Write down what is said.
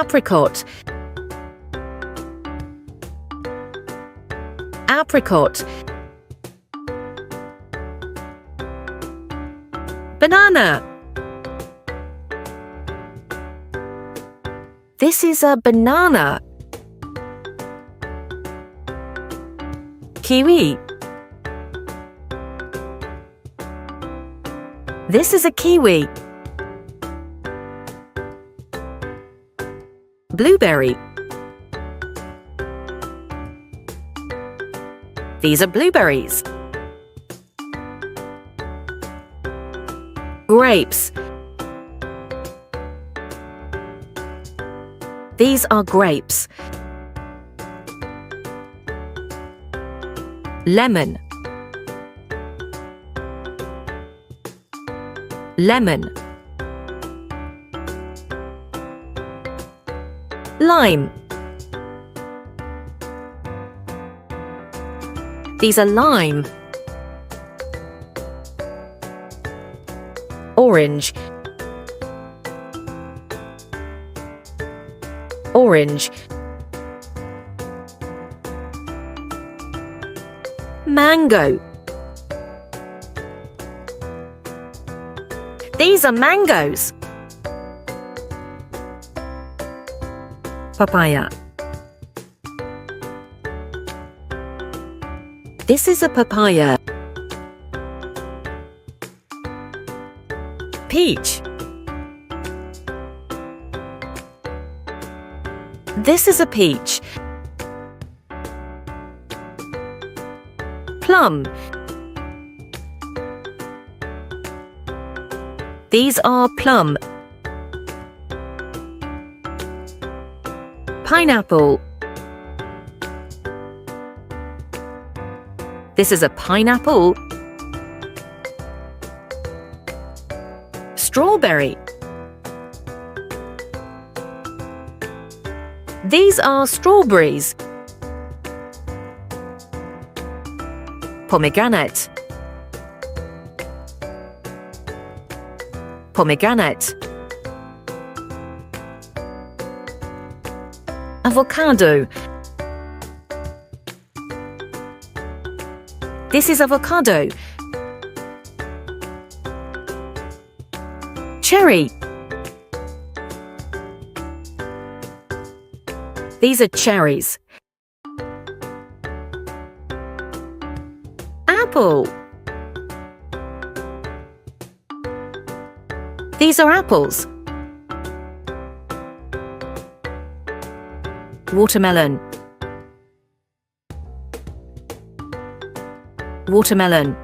Apricot. Apricot. Banana. This is a banana. Kiwi. This is a kiwi. Blueberry. These are blueberries. Grapes. These are grapes. Lemon. Lemon. Lime. These are lime. Orange. Orange. Mango. These are mangoes. Papaya. This is a papaya. Peach. This is a peach. Plum. These are plum. Pineapple. This is a pineapple. Strawberry. These are strawberries. Pomegranate. Pomegranate. Avocado. This is avocado. Cherry. These are cherries. Apple. These are apples. Watermelon. Watermelon.